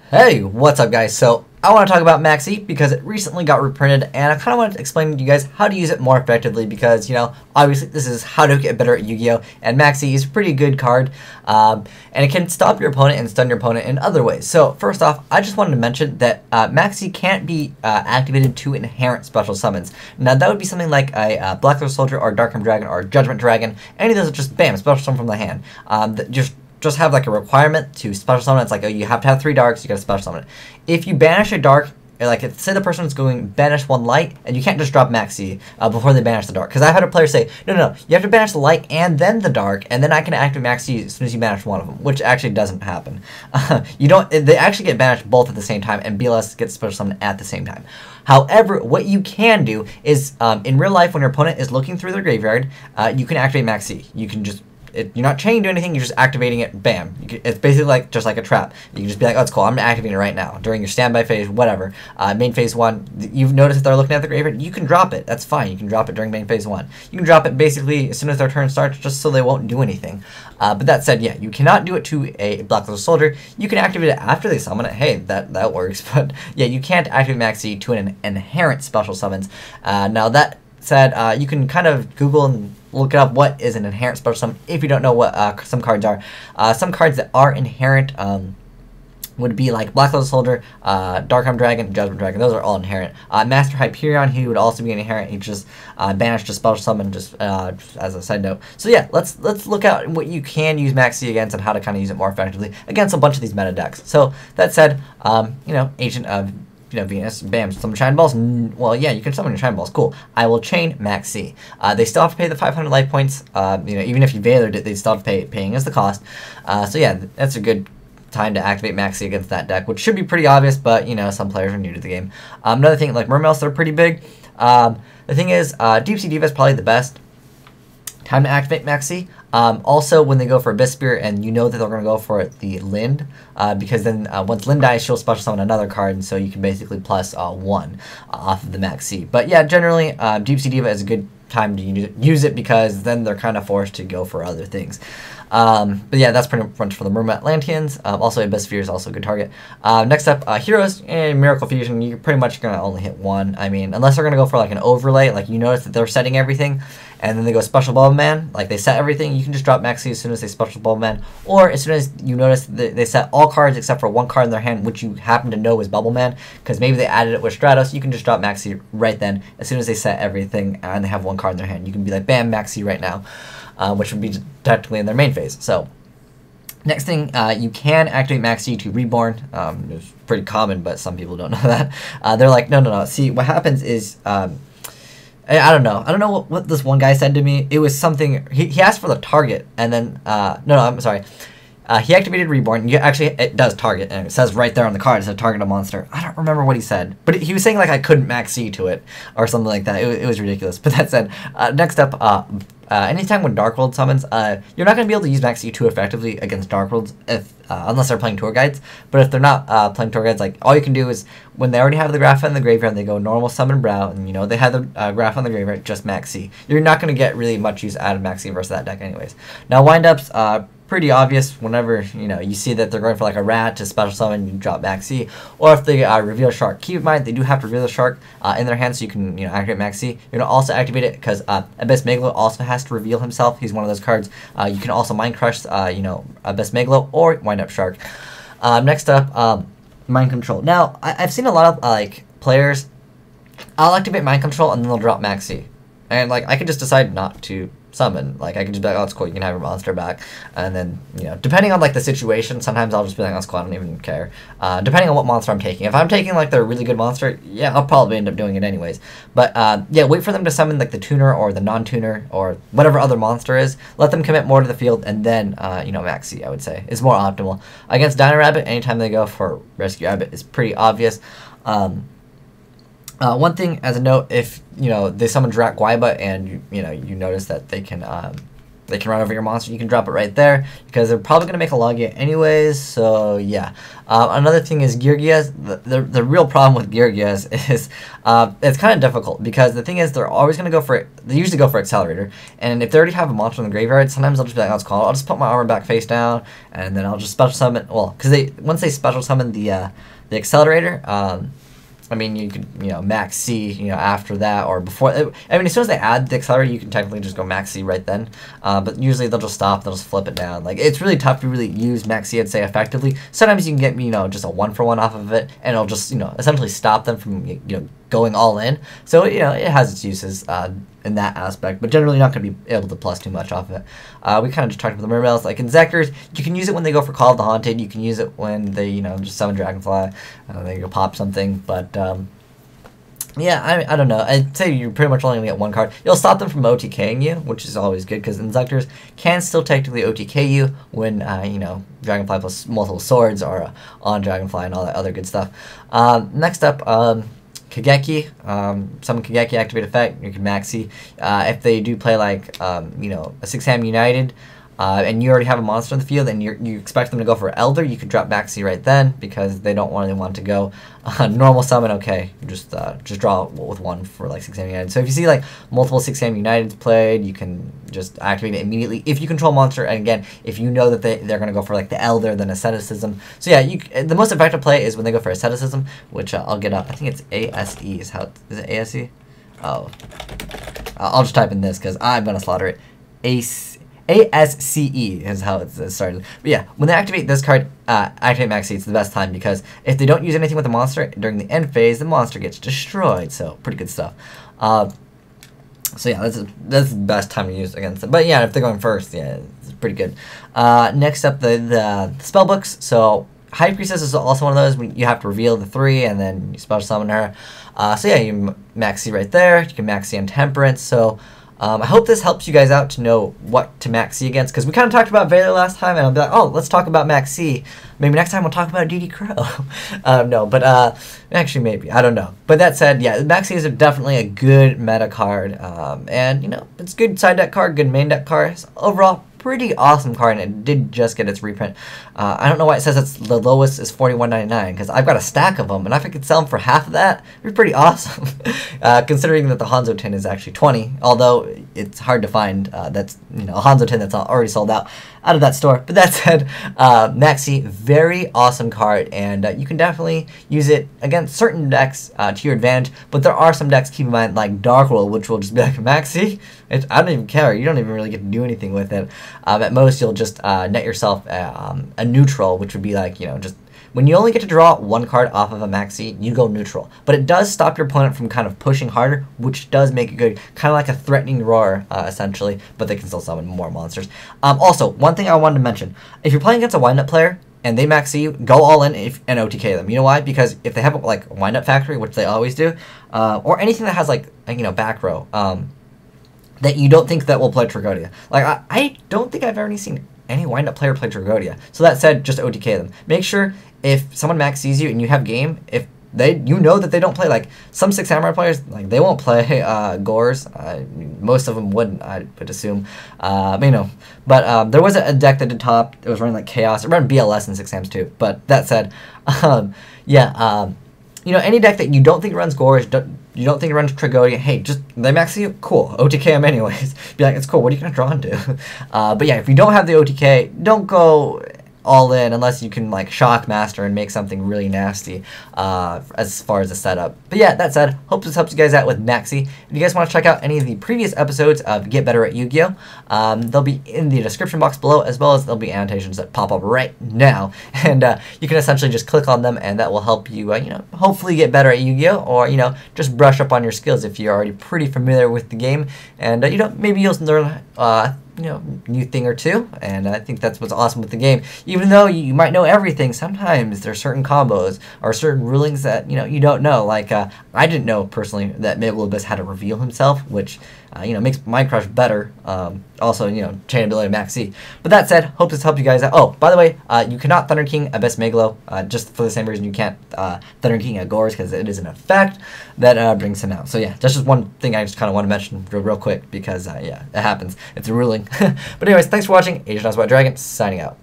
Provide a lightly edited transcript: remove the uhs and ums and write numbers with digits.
Hey, what's up guys? So I want to talk about Maxx because it recently got reprinted and I kind of want to explain to you guys how to use it more effectively because, obviously this is how to get better at Yu-Gi-Oh! And Maxx is a pretty good card and it can stop your opponent and stun your opponent in other ways. So first off, I just wanted to mention that Maxx can't be activated to inherent special summons. Now that would be something like a Black Soldier or Dark Dragon or Judgment Dragon. Any of those are just bam, special summon from the hand. That just have like a requirement to special summon. It's like, oh, you have to have 3 darks, you gotta special summon it. If you banish a dark, like say the person is going banish 1 light, and you can't just drop Maxx before they banish the dark. Because I've had a player say, no, you have to banish the light and then the dark, and then I can activate Maxx as soon as you banish one of them, which actually doesn't happen. They actually get banished both at the same time, and BLS gets special summoned at the same time. However, what you can do is, in real life, when your opponent is looking through their graveyard, you can activate Maxx. You can just you're not chained to anything, you're just activating it, bam. It's basically just like a trap. You can just be like, oh, it's cool, I'm activating it right now, during your standby phase, whatever. Main phase 1, you've noticed that they're looking at the graveyard, you can drop it, that's fine, you can drop it during main phase 1. You can drop it basically as soon as their turn starts, just so they won't do anything. But that said, yeah, you cannot do it to a Black Soldier. You can activate it after they summon it, hey, that works, but yeah, you can't activate Maxx to an inherent special summons. Now that said, you can kind of Google and look up what is an inherent special summon if you don't know what some cards are. Some cards that are inherent would be like Black Soldier, Dark Dragon, Judgment Dragon. Those are all inherent. Master Hyperion, he would also be an inherent. He just banished a special summon, just as a side note. So yeah, let's look at what you can use Maxx against and how to kind of use it more effectively against a bunch of these meta decks. So that said, Agent of Venus, bam, summon Shine Balls. Well, yeah, you can summon your Shine Balls, cool. I will chain Maxx. They still have to pay the 500 life points. Even if you Veilered it, they still have to paying as the cost. So yeah, that's a good time to activate Maxx against that deck, which should be pretty obvious, but some players are new to the game. Another thing, like Mermails, they're pretty big. The thing is, Deep Sea Diva is probably the best time to activate Maxx. Also, when they go for Abyss Spirit and you know that they're going to go for the Lind, because then once Lind dies, she'll special summon another card, and so you can basically plus 1 off of the Maxx. But yeah, generally, Deep Sea Diva is a good time to use it because then they're kind of forced to go for other things. But yeah, that's pretty much for the Mermaid Atlanteans. Also, Abyss Sphere is also a good target. Next up, Heroes and Miracle Fusion. You're pretty much going to only hit 1. I mean, unless they're going to go for like an overlay, like you notice that they're setting everything, and then they go Special Bubble Man, like they set everything, you can just drop Maxx as soon as they Special Bubble Man, or as soon as you notice that they set all cards except for 1 card in their hand, which you happen to know is Bubble Man, because maybe they added it with Stratos, you can just drop Maxx right then, as soon as they set everything, and they have 1 card in their hand. You can be like, bam, Maxx right now, which would be technically in their main phase. So, next thing, you can activate Maxx to Reborn. It's pretty common, but some people don't know that. They're like, no. See, what happens is, I don't know what this one guy said to me. It was something, he asked for the target, and then, I'm sorry. He activated Reborn. It does target, and it says right there on the card, it says target a monster. I don't remember what he said, but he was saying like I couldn't Maxx to it, or something like that. It was ridiculous. But that said, next up, anytime when Dark World summons, you're not going to be able to use Maxx too effectively against Dark Worlds unless they're playing Tour Guides. But if they're not playing Tour Guides, like all you can do is when they already have the Graph in the graveyard, they go normal summon Brow, and they have the Graph on the graveyard, just Maxx. You're not going to get really much use out of Maxx versus that deck, anyways. Now windups, pretty obvious whenever you see that they're going for like a rat to special summon, you drop Maxx. Or if they reveal Shark, keep in mind they do have to reveal the Shark in their hand, so you can activate Maxx. You're gonna also activate it because Abyss Megalo also has to reveal himself. He's one of those cards. You can also Mind Crush Abyss Megalo or wind up Shark. Next up, Mind Control. Now I've seen a lot of players, I'll activate Mind Control and then they'll drop Maxx, and I can just decide not to summon. I can just be like, oh, it's cool, you can have your monster back. And then, depending on the situation, sometimes I'll just be like, oh, it's cool, I don't even care. Depending on what monster I'm taking. If I'm taking their really good monster, yeah, I'll probably end up doing it anyways. But yeah, wait for them to summon the tuner or the non-tuner or whatever other monster is. Let them commit more to the field, and then Maxx, I would say, is more optimal. Against Dino Rabbit, anytime they go for Rescue Rabbit is pretty obvious. One thing as a note, if they summon Drak Guaiba and you notice that they can they can run over your monster. You can drop it right there because they're probably going to make a Logia anyways. So yeah. Another thing is Gear Gears. The real problem with Gear Gears is it's kind of difficult because the thing is they're always going to go for it. They usually go for Accelerator, and if they already have a monster in the graveyard, sometimes they'll just be like, "Let's call it. I'll just put my armor back face down, and then I'll just special summon." Well, because once they special summon the Accelerator. I mean, you could, Maxx C, after that or before. I mean, as soon as they add the Accelerator, you can technically just go Maxx C right then. But usually they'll just stop, they'll just flip it down. Like, it's really tough to really use Maxx C, I'd say, effectively. Sometimes you can get, just a 1-for-1 off of it, and it'll just, essentially stop them from, going all in. So, it has its uses in that aspect, but generally not going to be able to plus too much off of it. We kind of just talked about the Mermails. Like in Zekers, you can use it when they go for Call of the Haunted. You can use it when they, just summon Dragonfly. They go pop something, but yeah, I don't know. I'd say you're pretty much only going to get one card. You'll stop them from OTKing you, which is always good, because Inzektors can still technically OTK you when, Dragonfly plus multiple swords are on Dragonfly and all that other good stuff. Next up, Kageki, summon Kageki, activate effect, you can Maxx C. If they do play like, a 6-hand United, and you already have a monster in the field and you expect them to go for Elder, you could drop Maxx C right then because they don't really want to go normal summon. Okay, just draw with one for like 6-hand United. So if you see like multiple 6-hand Uniteds played, you can just activate it immediately if you control monster. And again, if you know that they're going to go for like the Elder, then Asceticism. So yeah, the most effective play is when they go for Asceticism, which I'll get up. I think it's ASE is how is it ASE? Oh, I'll just type in this because I'm gonna slaughter it. ASCE is how it's started. But yeah, when they activate this card, activate Maxx C, it's the best time because if they don't use anything with the monster during the end phase, the monster gets destroyed. So pretty good stuff. So yeah, that's the best time to use against them. But yeah, if they're going first, yeah, it's pretty good. Next up, the spell books. So High Priestess is also one of those when you have to reveal the 3 and then you special summon her. So yeah, you Maxx C right there. You can Maxx C on Temperance. So I hope this helps you guys out to know what to Maxx C against, because we kind of talked about Valor last time, and I'll be like, oh, let's talk about Maxx C. Maybe next time we'll talk about DD Crow. No, but actually maybe, I don't know. But that said, yeah, Maxx C is definitely a good meta card, and it's a good side deck card, good main deck card. It's overall pretty awesome card, and it did just get its reprint. I don't know why it says it's the lowest is $41.99, because I've got a stack of them, and if I could sell them for half of that, it'd be pretty awesome. Considering that the Hanzo tin is actually $20, although it's hard to find that's a Hanzo tin that's already sold out of that store. But that said, Maxx C, very awesome card, and you can definitely use it against certain decks to your advantage. But there are some decks, keep in mind, like Dark World, which will just be like Maxx C. I don't even care. You don't even really get to do anything with it. At most, you'll just net yourself a neutral, which would be like, just when you only get to draw one card off of a Maxx C, you go neutral. But it does stop your opponent from kind of pushing harder, which does make it good. Kind of like a threatening roar, essentially, but they can still summon more monsters. Also, one thing I wanted to mention, if you're playing against a wind-up player, and they Maxx C, go all in and OTK them. You know why? Because if they have like a wind-up factory, which they always do, or anything that has like back row, that you don't think that will play Tragodia. Like, I don't think I've ever seen any wind-up player play Tragodia. So that said, just OTK them. Make sure if someone Maxx C's you and you have game, if you know that they don't play, like, some 6 Samurai players, like, they won't play Gores. Most of them wouldn't, I would assume. But there was a deck that did top. It was running, like, Chaos. It ran BLS in 6 Sams, too. But that said, any deck that you don't think runs Gores, you don't think it runs Tragodia, hey, just, they Maxx C, cool, OTK them anyways. Be like, it's cool, what are you going to draw into? But yeah, if you don't have the OTK, don't go all in unless you can like Shock Master and make something really nasty as far as the setup. But yeah, that said, hope this helps you guys out with Maxx C. If you guys want to check out any of the previous episodes of Get Better at Yu-Gi-Oh, they'll be in the description box below, as well as there'll be annotations that pop up right now, and you can essentially just click on them, and that will help you, hopefully get better at Yu-Gi-Oh, or just brush up on your skills if you're already pretty familiar with the game, and maybe you'll learn new thing or two, and I think that's what's awesome with the game. Even though you might know everything, sometimes there are certain combos or certain rulings that you don't know. Like I didn't know personally that Megalobus had to reveal himself, which makes Mind Crush better. Also, chain ability Maxx C. But that said, hope this helped you guys out. Oh, by the way, you cannot Thunder King Abyss Megalo, just for the same reason you can't Thunder King at Gores, because it is an effect that brings him out. So yeah, that's just one thing I just kind of want to mention real quick, because yeah, it happens. It's a ruling. but anyways, thanks for watching. Asian White Dragon, signing out.